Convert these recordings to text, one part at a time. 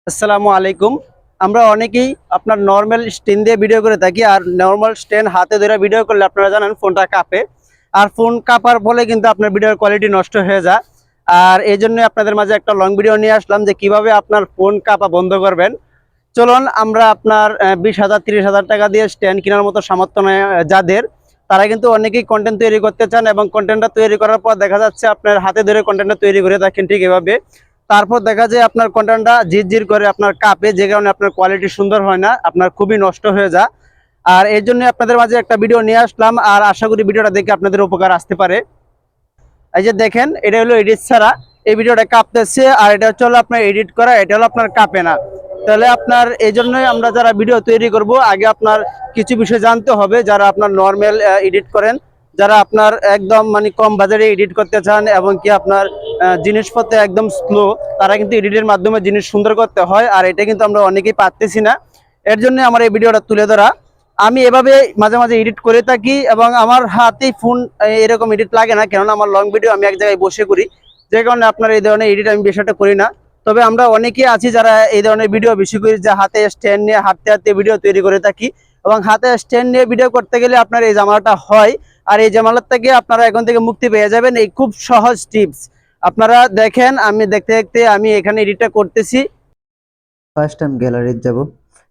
আসসালামু আলাইকুম। আমরা অনেকেই আপনার নর্মাল স্ট্যান্ড দিয়ে ভিডিও করে থাকি, আর নর্মাল স্ট্যান্ড হাতে ধরে ভিডিও করলে আপনারা জানেন ফোনটা কাঁপে। আর ফোন কাঁপার ফলে কিন্তু আপনার ভিডিওর কোয়ালিটি নষ্ট হয়ে যায়। আর এই জন্য আপনাদের মাঝে একটা লং ভিডিও নিয়ে আসলাম যে কিভাবে আপনার ফোন কাঁপা বন্ধ করবেন। চলুন আমরা আপনার 20,000 30,000 টাকা দিয়ে স্ট্যান্ড কেনার মতো সামর্থ্য নেই যাদের, তারা কিন্তু অনেকেই কন্টেন্ট তৈরি করতে চান, এবং কন্টেন্টটা তৈরি করার পর দেখা যাচ্ছে আপনার হাতে ধরে কন্টেন্টটা তৈরি করে থাকেন ঠিক এভাবে। তারপর দেখা যায় আপনার কন্টেন্টটা ঝিরঝির করে আপনার কাঁপে, যে কারণে আপনার কোয়ালিটি সুন্দর হয় না, আপনার খুবই নষ্ট হয়ে যায়। আর এই জন্য আপনাদের মাঝে একটা ভিডিও নিয়ে আসলাম, আর আশা করি ভিডিওটা দেখে আপনাদের উপকার আসতে পারে। এই যে দেখেন, এটা হলো এডিট ছাড়া এই ভিডিওটা কাঁপতেছে, আর এটা হচ্ছে হলো আপনার এডিট করা, এটা হলো আপনার কাঁপে না। তাহলে আপনার এই জন্যই আমরা যারা ভিডিও তৈরি করব, আগে আপনার কিছু বিষয় জানতে হবে। যারা আপনার নর্মাল এডিট করেন, যারা আপনার একদম মানে কম বাজারে এডিট করতে চান, এবং কি আপনার জিনিসপত্র একদম স্লো, তারা কিন্তু এডিটের মাধ্যমে জিনিস সুন্দর করতে হয়, আর এটা কিন্তু আমরা অনেকেই পারতেছি না। এর জন্য আমার এই ভিডিওটা তুলে ধরা। আমি এভাবে মাঝে মাঝে এডিট করে থাকি, এবং আমার হাতেই ফোন এরকম এডিট লাগে না, কেননা আমার লং ভিডিও আমি এক জায়গায় বসে করি, যে কারণে আপনার এই ধরনের এডিট আমি বেশিটা করি না। তবে আমরা অনেকেই আছি যারা এই ধরনের ভিডিও বেশি করি, যে হাতে স্ট্যান্ড নিয়ে হাঁটতে হাঁটতে ভিডিও তৈরি করে থাকি। এবং হাতে স্ট্যান্ড নিয়ে ভিডিও করতে গেলে আপনার এই ঝামেলাটা হয়, আর এই ঝামেলার থেকে আপনারা এখন থেকে মুক্তি পেয়ে যাবেন। এই খুব সহজ টিপস আপনারা দেখেন, আমি দেখতে দেখতে আমি এখানে এডিটটা করতেছি। ফার্স্ট টাইম গ্যালারি যাব।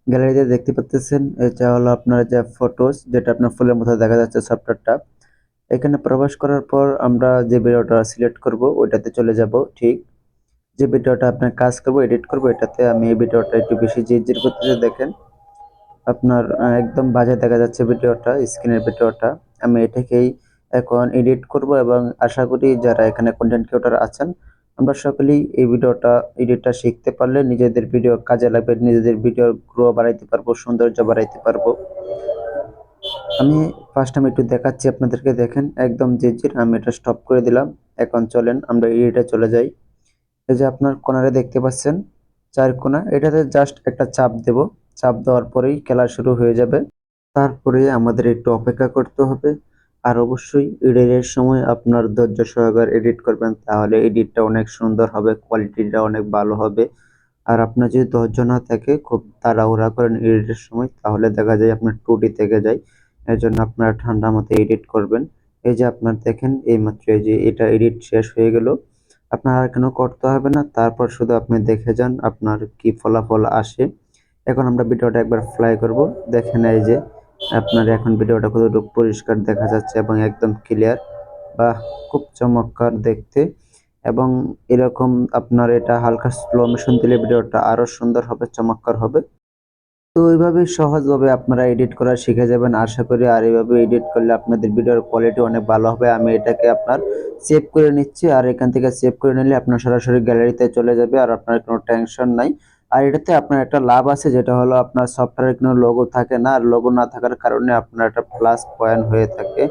গ্যালারিতে দেখতে পাচ্ছেন এটা হলো আপনার যে ফটোস, যেটা আপনার ফুলের মতো দেখা যাচ্ছে সফটওয়্যারটা। এখানে প্রবেশ করার পর আমরা যে ভিডিওটা সিলেক্ট করব ওইটাতে চলে যাব। ঠিক যে ভিডিওটা আপনার কাজ করব এডিট করব, এটাতে আমি এই ভিডিওটা একটু বেশি জিরজির করতেছে দেখেন। আপনার একদম বাজে দেখা যাচ্ছে ভিডিওটা, স্ক্রিনের ভিডিওটা। আমি এটাকেই এখন এডিট করব, এবং আশা করি যারা এখানে কন্টেন্ট ক্রিয়েটর আছেন আমরা সকলেই এই ভিডিওটা এডিটটা শিখতে পারলে নিজেদের ভিডিও কাজে লাগবে, নিজেদের ভিডিওর গ্রো বাড়াইতে পারবো, সৌন্দর্য বাড়াইতে পারবো। আমি ফার্স্ট টাইম একটু দেখাচ্ছি আপনাদেরকে, দেখেন একদম জিরজির। আমি এটা স্টপ করে দিলাম। এখন চলেন আমরা এডিটে চলে যাই। এই যে আপনার কোণারে দেখতে পাচ্ছেন চার কোণা, এটাতে জাস্ট একটা চাপ দেব। চাপ দেওয়ার পরেই খেলা শুরু হয়ে যাবে। তারপরে আমাদের একটু অপেক্ষা করতে হবে। আর অবশ্যই এডিটের সময় আপনার ধৈর্য সহকারে এডিট করবেন, তাহলে এডিটটা অনেক সুন্দর হবে, কোয়ালিটিটা অনেক ভালো হবে। আর আপনার যদি ধৈর্য না থাকে, খুব তাড়াহুড়া করেন এডিটের সময়, তাহলে দেখা যায় আপনার ত্রুটি থেকে যায়। এর জন্য আপনারা ঠান্ডা মাথায় এডিট করবেন। এই যে আপনার দেখেন এইমাত্র এই যে এটা এডিট শেষ হয়ে গেল। আপনার আর কেন করতে হবে না, তারপর শুধু আপনি দেখে যান আপনার কি ফলাফল আসে। এখন আমরা ভিডিওটা একবার ফ্লাই করব। দেখেন এই যে আপনার এখন ভিডিওটা কতটুকু পরিষ্কার দেখা যাচ্ছে এবং একদম ক্লিয়ার। বাহ, খুব চমৎকার দেখতে। এবং এরকম আপনার এটা হালকা স্লো মোশন দিলে ভিডিওটা আরো সুন্দর হবে, চমৎকার হবে। তো এইভাবে সহজভাবে আপনারা এডিট করা শিখে যাবেন আশা করি। আর এইভাবে এডিট করলে আপনাদের ভিডিওর কোয়ালিটি অনেক ভালো হবে। আমি এটাকে আপনার সেভ করে নিচ্ছি, আর এখান থেকে সেভ করে নিলে আপনার সরাসরি গ্যালারিতে চলে যাবে, আর আপনার কোনো টেনশন নাই। আর এটাতে আপনার একটা লাভ আছে, যেটা হলো আপনার সফটওয়্যারে কোনো লোগো থাকে না, আর লোগো না থাকার কারণে আপনার একটা প্লাস পয়েন্ট হয়ে থাকে।